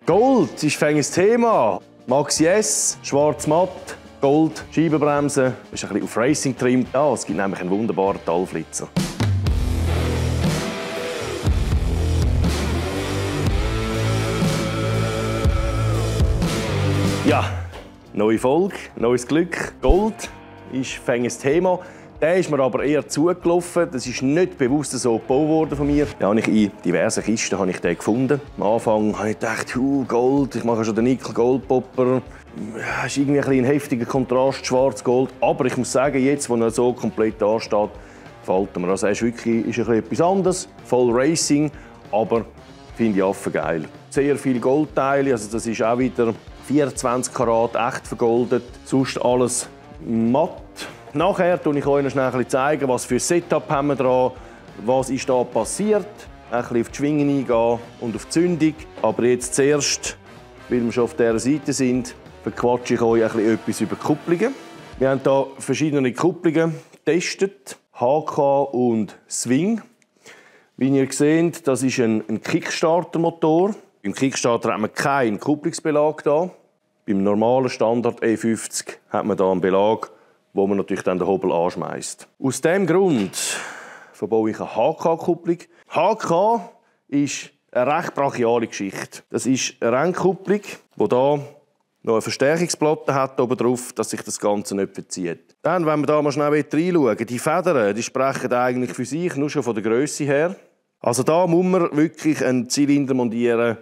Gold ist ein Thema. Maxi S, schwarz matt, Gold, Scheibenbremsen, ist ein bisschen auf Racing trimmt. Ja, es gibt nämlich einen wunderbaren Talflitzer. Ja, neue Folge, neues Glück. Gold ist ein Thema. Der ist mir aber eher zugelaufen. Das ist nicht bewusst so gebaut worden von mir. Ja, in diversen Kisten habe ich den gefunden. Am Anfang habe ich gedacht, Gold, ich mache schon den Nickel-Gold-Popper. Ja, ist irgendwie ein heftiger Kontrast, schwarz-gold. Aber ich muss sagen, jetzt, wo er so komplett da steht, gefällt mir. Also er ist wirklich etwas anderes, voll Racing, aber finde ich affig geil. Sehr viele Goldteile, also das ist auch wieder 24 Karat echt vergoldet. Sonst alles matt. Nachher zeige ich euch noch schnell, was für ein Setup haben wir dran, was ist da passiert. Ein bisschen auf die Schwingen eingehen und auf die Zündung. Aber jetzt zuerst, weil wir schon auf dieser Seite sind, verquatsche ich euch etwas über Kupplungen. Wir haben hier verschiedene Kupplungen getestet, HK und Swing. Wie ihr seht, das ist ein Kickstarter-Motor. Beim Kickstarter hat man keinen Kupplungsbelag da. Beim normalen Standard E50 hat man da einen Belag, wo man natürlich dann den Hobel anschmeißt. Aus diesem Grund verbaue ich eine HK-Kupplung. HK ist eine recht brachiale Geschichte. Das ist eine Rennkupplung, die hier noch eine Verstärkungsplatte hat oben drauf, dass sich das Ganze nicht verzieht. Dann, wenn wir da mal schnell reinschauen, die Federn, die sprechen eigentlich für sich, nur schon von der Grösse her. Also da muss man wirklich einen Zylinder montieren,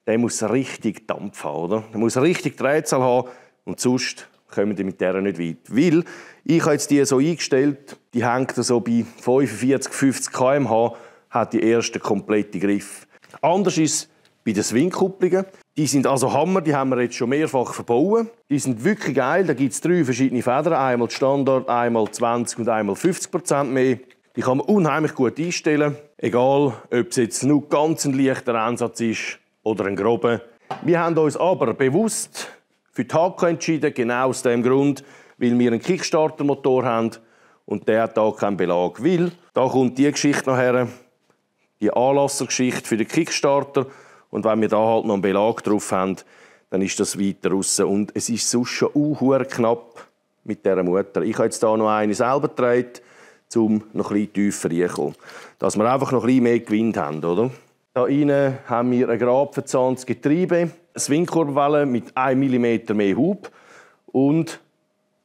der muss richtig Dampf haben, oder? Der muss richtig Drehzahl haben und sonst kommen die mit der nicht weit. Weil ich habe jetzt die so eingestellt, die hängt so bei 45, 50 km/h, hat die erste komplette Griff. Anders ist es bei den Swing-Kupplungen. Die sind also Hammer, die haben wir jetzt schon mehrfach verbaut. Die sind wirklich geil, da gibt es 3 verschiedene Federn, einmal Standard, einmal 20 und einmal 50% mehr. Die kann man unheimlich gut einstellen, egal ob es jetzt nur ganz ein leichter Einsatz ist oder ein grober. Wir haben uns aber bewusst für die HK entschieden, genau aus dem Grund, weil wir einen Kickstarter-Motor haben und der hat hier keinen Belag. Weil, da kommt die Geschichte nachher, die Anlassergeschichte für den Kickstarter. Und wenn wir da halt noch einen Belag drauf haben, dann ist das weiter raus. Und es ist sonst schon knapp mit dieser Mutter. Ich habe jetzt hier noch eine selber getragen, um noch ein bisschen tiefer reinzukommen. Dass wir einfach noch ein bisschen mehr Gewinn haben, oder? Da innen haben wir ein grabverzahntes Getriebe, eine Swingkurbelwelle mit 1 mm mehr Hub und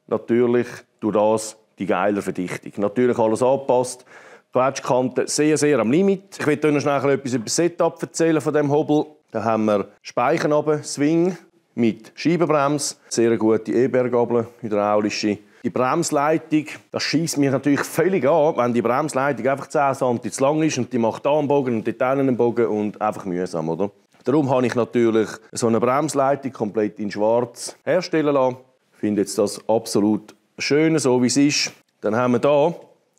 natürlich durch das die geile Verdichtung. Natürlich alles angepasst. Quetschkante sehr, sehr am Limit. Ich will euch noch schnell etwas über das Setup erzählen von diesem Hobel. Da haben wir Speichen runter, Swing mit Scheibenbremse, sehr gute E-Berggabel, hydraulische. Die Bremsleitung, das schiesst mich natürlich völlig an, wenn die Bremsleitung einfach 10 cm zu lang ist und die macht da einen Bogen und dort einen Bogen und einfach mühsam, oder? Darum habe ich natürlich so eine Bremsleitung komplett in schwarz herstellen lassen. Ich finde jetzt das absolut schön, so wie es ist. Dann haben wir hier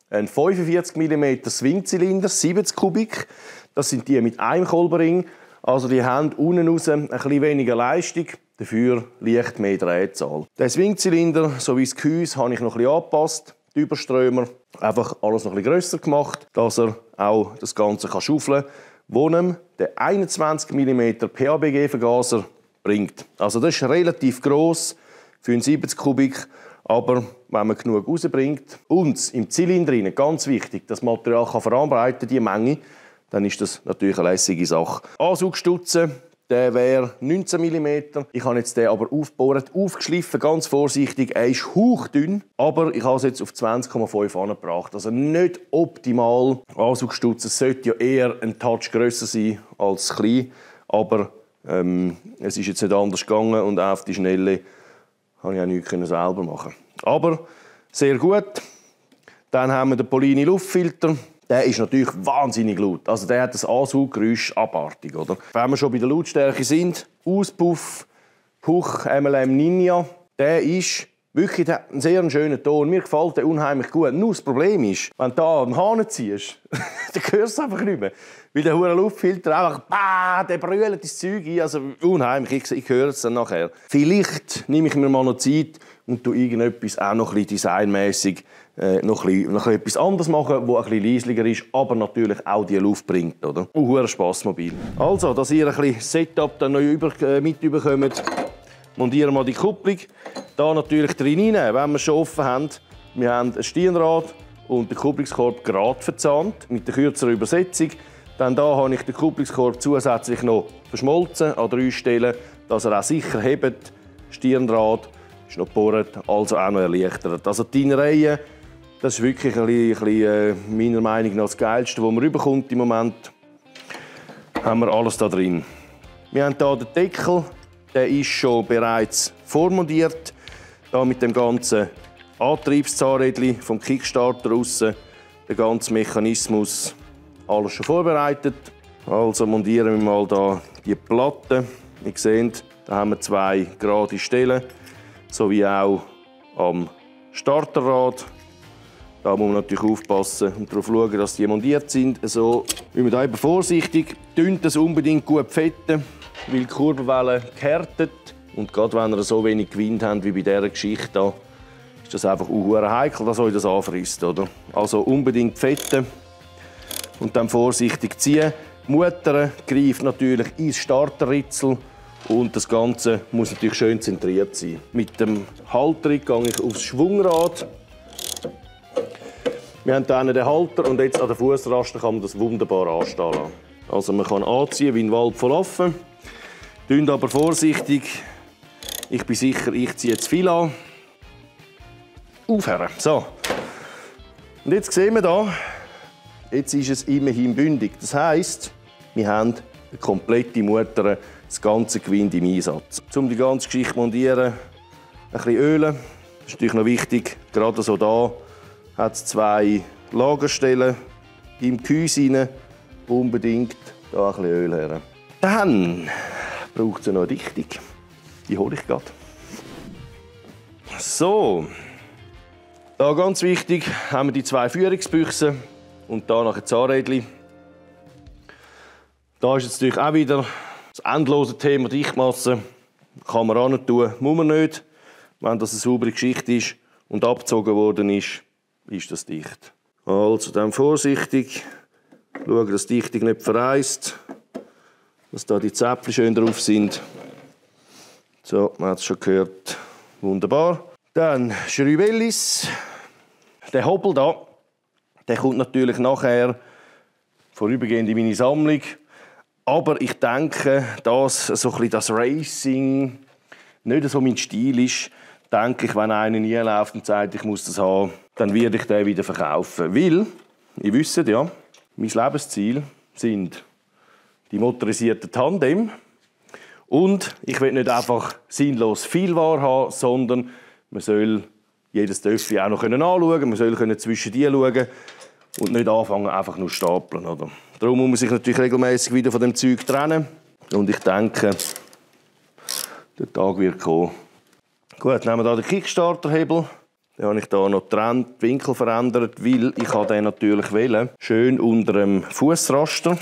einen 45 mm Swingzylinder, 70 Kubik. Das sind die mit einem Kolbenring. Also die haben unten raus ein bisschen weniger Leistung, dafür leicht mehr Drehzahl. Den Swingzylinder, so wie das Gehäuse, habe ich noch ein bisschen angepasst. Die Überströmer einfach alles noch ein bisschen grösser gemacht, dass er auch das Ganze schaufeln kann, wo ihm der 21 mm PABG-Vergaser bringt. Also das ist relativ gross für einen 70 Kubik, aber wenn man genug rausbringt und im Zylinder rein, ganz wichtig, das Material kann verarbeiten, die Menge, dann ist das natürlich eine lässige Sache. Ansaugstutzen, der wäre 19 mm. Ich habe jetzt den aber aufgebohrt, aufgeschliffen, ganz vorsichtig. Er ist hauchdünn, aber ich habe es jetzt auf 20,5 angebracht. Also nicht optimal. Ansaugstutzen sollte ja eher ein Touch grösser sein als klein, aber es ist jetzt nicht anders gegangen und auf die Schnelle konnte ich auch nichts selber machen. Aber sehr gut. Dann haben wir den Polini Luftfilter. Der ist natürlich wahnsinnig laut. Also der hat das Ansauggeräusch abartig, oder? Wenn wir schon bei der Lautstärke sind, Auspuff, Puch MLM Ninja, der ist Wirklich einen sehr schönen Ton. Mir gefällt der unheimlich gut. Nur das Problem ist, wenn du da am Hahn ziehst, dann hörst du es einfach nicht mehr. Weil der hure Luftfilter einfach, der brüllt das Zeug ein. Also unheimlich, ich höre es dann nachher. Vielleicht nehme ich mir mal noch Zeit und tue irgendetwas auch noch ein bisschen designmässig noch etwas anderes machen, das ein bisschen leislicher ist, aber natürlich auch die Luft bringt. Oder? Hure Spassmobil. Also, dass ihr ein bisschen Setup dann noch mitbekommt, montieren wir die Kupplung. Da natürlich drin rein, wenn wir es schon offen haben. Wir haben ein Stirnrad und den Kupplungskorb gerade verzahnt mit der kürzeren Übersetzung. Dann da habe ich den Kupplungskorb zusätzlich noch verschmolzen an 3 Stellen, dass er auch sicher hebt. Stirnrad ist noch gebohrt, also auch noch erleichtert. Also die Innereien, das ist wirklich ein bisschen, meiner Meinung nach das Geilste, was man rüberkommt im Moment. Haben wir alles da drin. Wir haben hier den Deckel. Der ist schon bereits vormontiert. Da mit dem ganzen Antriebszahnrädchen vom Kickstarter raus, der ganze Mechanismus, alles schon vorbereitet. Also montieren wir mal da die Platte. Ihr seht, da haben wir 2 gerade Stellen, sowie auch am Starterrad. Da muss man natürlich aufpassen und darauf schauen, dass die montiert sind. So, wir da eben vorsichtig, dünnt das unbedingt gut fetten, weil die Kurbelwelle gehärtet. Und gerade wenn ihr so wenig Wind habt wie bei dieser Geschichte hier, ist das einfach heikel, dass euch das anfrisst. Oder? Also unbedingt fetten und dann vorsichtig ziehen. Die Mutter greift natürlich ins Starterritzel und das Ganze muss natürlich schön zentriert sein. Mit dem Halter gehe ich aufs Schwungrad. Wir haben hier den Halter und jetzt an der Fußraste kann man das wunderbar anstehen lassen. Also man kann anziehen wie ein Wald voll Affen. Tönt aber vorsichtig. Ich bin sicher, ich ziehe zu viel an. Aufhören. So. Und jetzt sehen wir hier, jetzt ist es immerhin bündig. Das heisst, wir haben eine komplette Mutter, das ganze Gewinde im Einsatz. Um die ganze Geschichte zu montieren, ein bisschen ölen. Das ist natürlich noch wichtig. Gerade so da hat es 2 Lagerstellen im Gehäuse rein. Unbedingt da ein bisschen Öl her. Dann braucht es noch eine Dichtung. Die hole ich gerade. So. Da ganz wichtig haben wir die 2 Führungsbüchsen und da noch ein Zahnrädchen. Da ist jetzt natürlich auch wieder das endlose Thema Dichtmasse. Kann man auch nicht tun, muss man nicht. Wenn das eine saubere Geschichte ist und abgezogen worden ist, ist das dicht. Also dann vorsichtig schauen, dass die Dichtung nicht verreist, dass da die Zäpfchen schön drauf sind. So, man hat es schon gehört. Wunderbar. Dann Schrübellis. Der Hobel da, der kommt natürlich nachher vorübergehend in meine Sammlung. Aber ich denke, dass so ein bisschen das Racing nicht so mein Stil ist, denke ich, wenn einer nie läuft und sagt, ich muss das haben, dann werde ich den wieder verkaufen. Weil, ihr wisst ja, mein Lebensziel sind die motorisierten Tandem. Und ich will nicht einfach sinnlos viel Ware haben, sondern man soll jedes Töpfchen auch noch anschauen können. Man soll zwischen die schauen und nicht anfangen, einfach nur stapeln. Oder? Darum muss man sich natürlich regelmäßig wieder von dem Zeug trennen. Und ich denke, der Tag wird kommen. Gut, nehmen wir hier den Kickstarter-Hebel. Den habe ich hier noch getrennt, die Winkel verändert, weil ich den natürlich wählen. Schön unter dem Fußraster.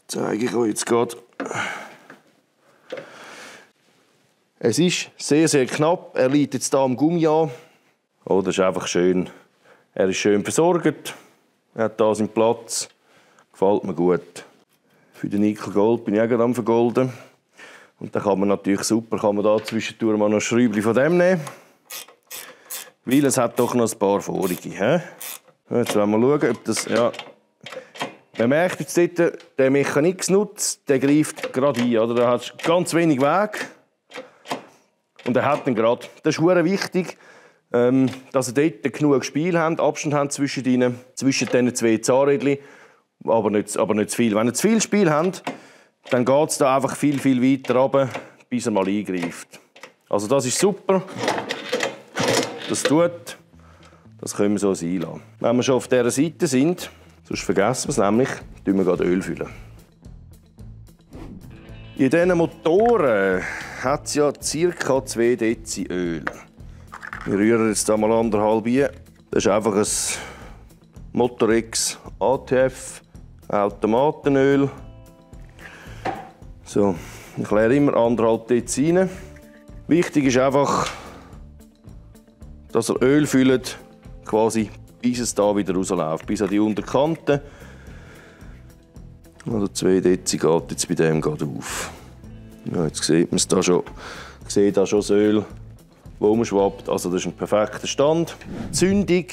Zeige ich euch jetzt gerade. Es ist sehr, sehr knapp. Er liegt jetzt hier am Gummi an. Oh, das ist einfach schön. Er ist schön versorgt. Er hat hier seinen Platz. Gefällt mir gut. Für den Nickel Gold bin ich auch gerade am Vergolden. Und dann kann man natürlich super, kann man da zwischendurch mal noch ein Schräubchen von dem nehmen. Weil es hat doch noch ein paar vorige. Jetzt wollen wir schauen, ob das... Ja. Man merkt jetzt dort, der Mechaniknutz, der greift gerade ein. Oder? Da hat ganz wenig Weg. Und er hat ihn gerade. Das ist sehr wichtig, dass ihr dort genug Spiel habt, Abstand habt zwischen diesen 2 Zahnrädchen. Aber nicht zu viel. Wenn ihr zu viel Spiel habt, dann geht es da einfach viel, viel weiter runter, bis er mal eingreift. Also das ist super. Das tut. Das können wir so sein lassen. Wenn wir schon auf dieser Seite sind, sonst vergessen wir es nämlich, tun wir gerade Öl füllen. In diesen Motoren hat es ja ca. 2 Dezi Öl. Wir rühren jetzt hier mal 1,5 ein. Das ist einfach ein Motorex ATF Automatenöl. So, ich leere immer 1,5 Dezi rein. Wichtig ist einfach, dass ihr Öl füllt, quasi bis es hier wieder rausläuft, bis an die Unterkante. Also 2 Dezi geht jetzt bei dem gerade auf. Ja, jetzt sieht man es da schon. Ich sehe da schon das Öl, das umschwappt. Also das ist ein perfekter Stand. Die Zündung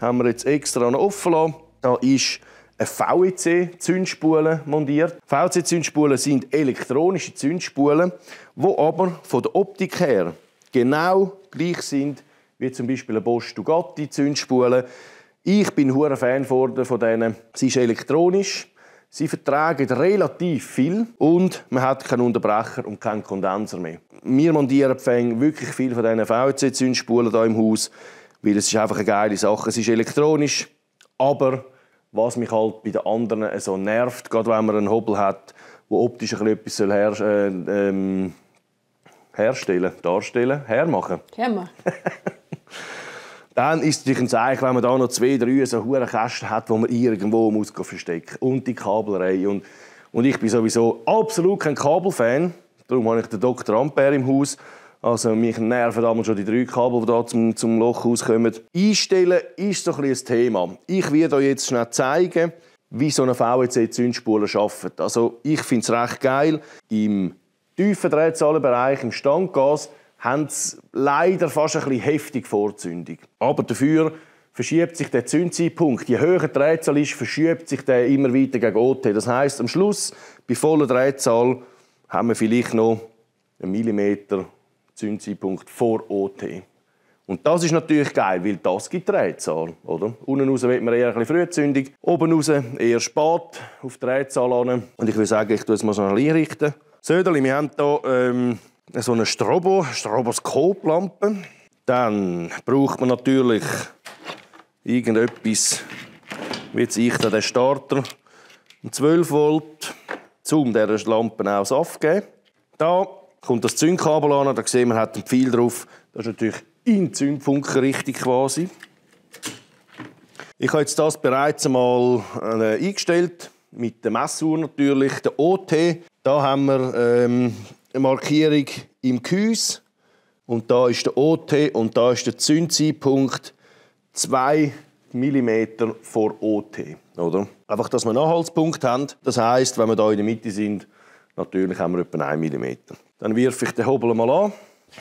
haben wir jetzt extra noch offen lassen. Da ist eine VEC-Zündspule montiert. VEC-Zündspulen sind elektronische Zündspulen, die aber von der Optik her genau gleich sind wie zum Beispiel eine Bosch Dugatti-Zündspule. Ich bin ein Fan von denen. Sie ist elektronisch. Sie vertragen relativ viel und man hat keinen Unterbrecher und keinen Kondenser mehr. Wir montieren wirklich viel von diesen VEC-Zündspulen hier im Haus, weil es ist einfach eine geile Sache. Es ist elektronisch, aber was mich halt bei den anderen so nervt, gerade wenn man einen Hobel hat, der optisch etwas herstellen, hermachen. Dann ist es natürlich ein Zeichen, wenn man da noch 2, 3 so hohe Kästen hat, die man irgendwo verstecken muss. Und die Kabelreihe. Und ich bin sowieso absolut kein Kabelfan. Darum habe ich den Dr. Ampere im Haus. Also mich nerven damals schon die 3 Kabel, die da zum Loch rauskommen. Einstellen ist so ein bisschen ein Thema. Ich werde euch jetzt schnell zeigen, wie so eine VEC-Zündspule arbeitet. Also ich finde es recht geil. Im tiefen Drehzahlenbereich, im Standgas, haben sie leider fast ein bisschen heftig Vorzündung. Aber dafür verschiebt sich der Zündzeitpunkt. Je höher die Drehzahl ist, verschiebt sich der immer weiter gegen OT. Das heisst, am Schluss, bei voller Drehzahl, haben wir vielleicht noch 1 Millimeter Zündzeitpunkt vor OT. Und das ist natürlich geil, weil das gibt Drehzahl. Oder? Unten raus wird man eher ein bisschen frühzündig, oben raus eher spät auf die Drehzahl an. Und ich würde sagen, ich tue es mal so einrichten. Söderli, wir haben hier so eine Stroboskoplampe. Dann braucht man natürlich irgendetwas, wie jetzt ich da den Starter, 12 Volt, um dieser Lampe auch Saft zu geben. Da kommt das Zündkabel an, da sehen wir, hat einen Pfeil drauf. Das ist natürlich in Zündfunken richtig quasi. Ich habe jetzt das bereits einmal eingestellt, mit der Messuhr natürlich, der OT. Da haben wir eine Markierung im Gehäuse. Und da ist der OT und da ist der Zündzeitpunkt 2 mm vor OT. Oder? Einfach, dass wir einen Anhaltspunkt haben. Das heisst, wenn wir hier in der Mitte sind, natürlich haben wir etwa 1 mm. Dann wirfe ich den Hobel mal an.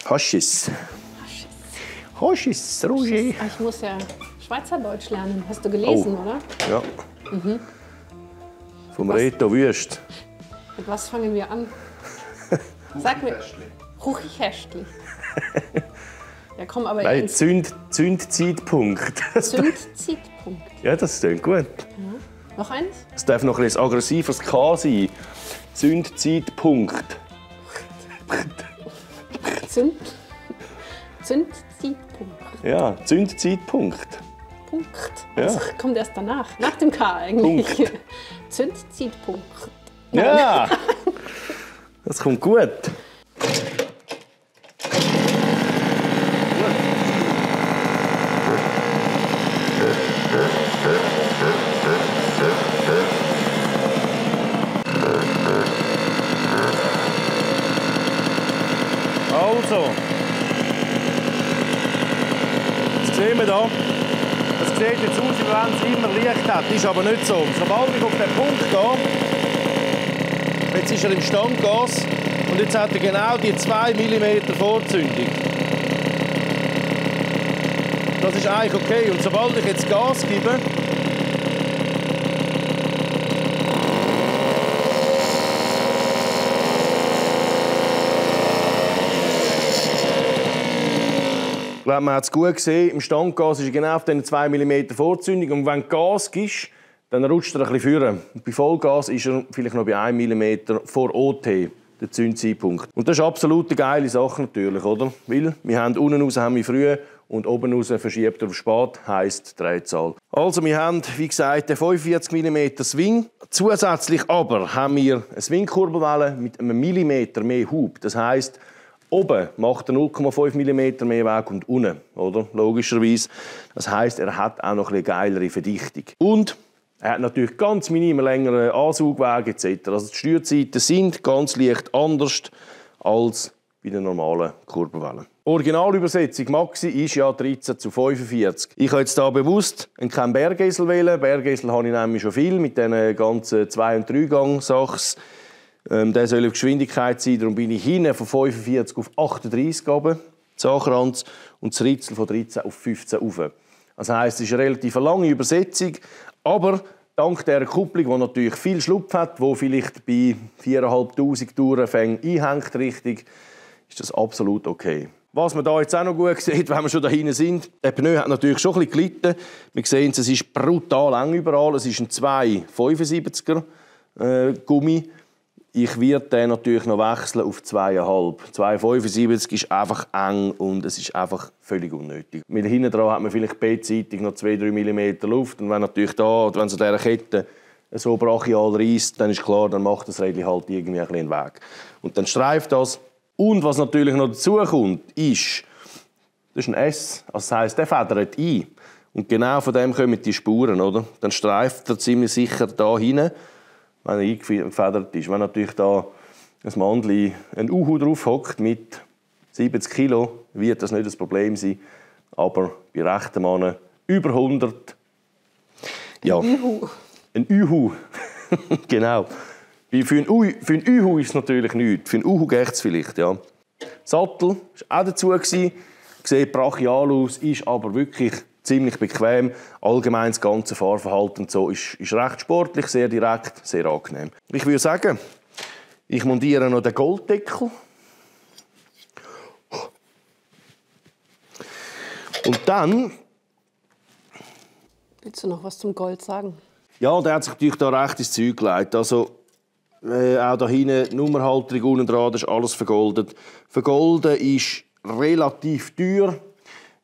Haschiss. Haschiss, Roger. Ich muss ja Schweizerdeutsch lernen. Hast du gelesen, oder? Ja. Mhm. Vom Reto Wüst. Mit was fangen wir an? Sag mir. Ruchichästli. Ja, komm, aber nein, Zündzeitpunkt. Zündzeitpunkt. Ja, das klingt gut. Ja. Noch eins? Es darf noch ein aggressiveres K sein. Zündzeitpunkt. Zündzeitpunkt. Ja, Zündzeitpunkt. Punkt. Ja. Das kommt erst danach. Nach dem K eigentlich. Punkt. Zündzeitpunkt. Ja, das kommt gut. Also, das sehen wir hier. Das sieht jetzt aus, wie wenn es immer Licht hat. Ist aber nicht so. Sobald ich auf den Punkt gehe, jetzt ist er im Standgas und jetzt hat er genau die 2 mm Vorzündung. Das ist eigentlich okay. Und sobald ich jetzt Gas gebe, ich glaube, man hat es gut gesehen. Im Standgas ist genau auf diesen 2 mm Vorzündung. Und wenn du Gas gibst, dann rutscht er ein bisschen vorne. Bei Vollgas ist er vielleicht noch bei 1 mm vor OT, der Zündzeitpunkt. Und das ist absolut eine geile Sache natürlich, oder? Weil wir haben unten raus haben wir früh und oben raus verschiebt auf Spat, heisst Drehzahl. Also wir haben, wie gesagt, den 45 mm Swing. Zusätzlich aber haben wir eine Swingkurbelwelle mit einem Millimeter mehr Hub. Das heisst, oben macht er 0,5 mm mehr Weg und unten, oder? Logischerweise. Das heisst, er hat auch noch eine geilere Verdichtung. Und er hat natürlich ganz minimal längere Ansaugwege etc. Also die Steuerzeiten sind ganz leicht anders als bei den normalen Kurbelwellen. Originalübersetzung Maxi ist ja 13:45. Ich habe jetzt hier bewusst keinen Bergesel wählen. Bergesel habe ich nämlich schon viel mit diesen ganzen 2- und 3-Gang-Sachs. Der soll auf Geschwindigkeit sein, darum bin ich hinten von 45 auf 38 runter, Sachranz, und das Ritzel von 13 auf 15 rauf. Das heisst, es ist eine relativ lange Übersetzung, aber dank dieser Kupplung, die natürlich viel Schlupf hat, die vielleicht bei 4'500 Tourenfängen einhängt, richtig, ist das absolut okay. Was man da jetzt auch noch gut sieht, wenn wir schon da hinten sind, der Pneu hat natürlich schon ein bisschen gelitten. Wir sehen, es ist brutal eng überall. Es ist ein 2,75er Gummi. Ich werde den natürlich noch wechseln auf 2,5. 2,75 ist einfach eng und es ist einfach völlig unnötig. Mit hinten dran hat man vielleicht beidseitig noch 2-3 mm Luft. Und wenn natürlich da, wenn so dieser Kette so brachial reisst, dann ist klar, dann macht das Rädchen halt irgendwie ein bisschen Weg. Und dann streift das. Und was natürlich noch dazu kommt, ist, das ist ein S, also das heisst, der federt ein. Und genau von dem kommen die Spuren, oder? Dann streift er ziemlich sicher da hinten, wenn er eingefedert ist. Wenn natürlich da ein Mandli, ein Uhu drauf hockt mit 70 Kilo, wird das nicht das Problem sein. Aber bei rechten Männern über 100. Ja, ein Uhu. Genau. Für einen Uhu ist es natürlich nichts. Für einen Uhu geht es vielleicht, ja. Sattel war auch dazu. Sieht brachial aus, ist aber wirklich ziemlich bequem. Allgemein das ganze Fahrverhalten und so ist recht sportlich, sehr direkt, sehr angenehm. Ich würde sagen, ich montiere noch den Golddeckel. Und dann... Willst du noch was zum Gold sagen? Ja, der hat sich natürlich da recht ins Zeug gelegt. Also, auch da hinten, Nummerhalterung unten dran, das ist alles vergoldet. Vergolden ist relativ teuer.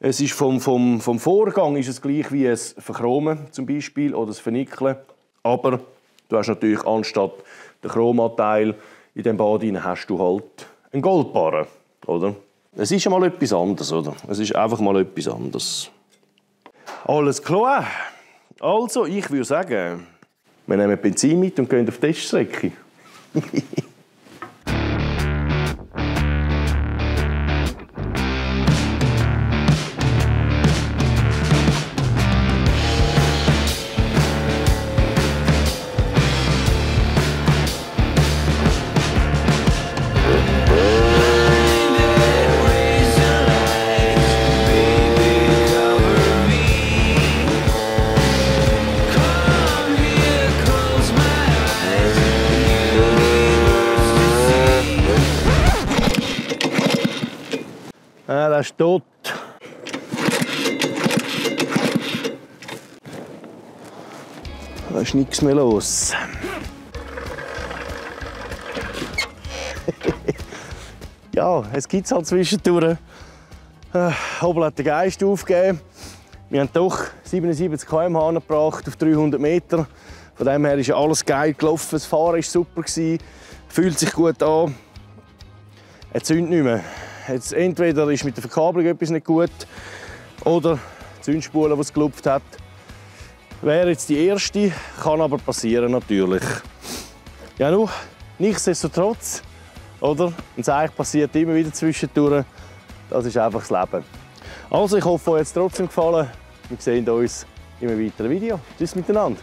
Es ist vom Vorgang ist es gleich wie ein Verchromen zum Beispiel oder das Vernickeln. Aber du hast natürlich anstatt den Chromanteil in dem Bad hast du halt einen Goldbarren, oder? Es ist einmal etwas anderes, oder? Es ist einfach mal etwas anderes. Alles klar. Also, ich würde sagen, wir nehmen Benzin mit und gehen auf die Teststrecke. Der ist tot. Da ist nichts mehr los. Ja, es gibt es halt zwischendurch. Hobel hat den Geist aufgegeben. Wir haben doch 77 km/h angebracht auf 300 Meter. Von dem her ist alles geil gelaufen. Das Fahren war super, fühlt sich gut an. Er zündet nicht mehr. Jetzt entweder ist mit der Verkabelung etwas nicht gut oder die Zündspule, die es gelupft hat. Wäre jetzt die erste, kann aber passieren natürlich. Ja, nun, nichtsdestotrotz, oder? Und es eigentlich passiert immer wieder zwischendurch. Das ist einfach das Leben. Also, ich hoffe, euch hat es trotzdem gefallen. Wir sehen uns in einem weiteren Video. Tschüss miteinander.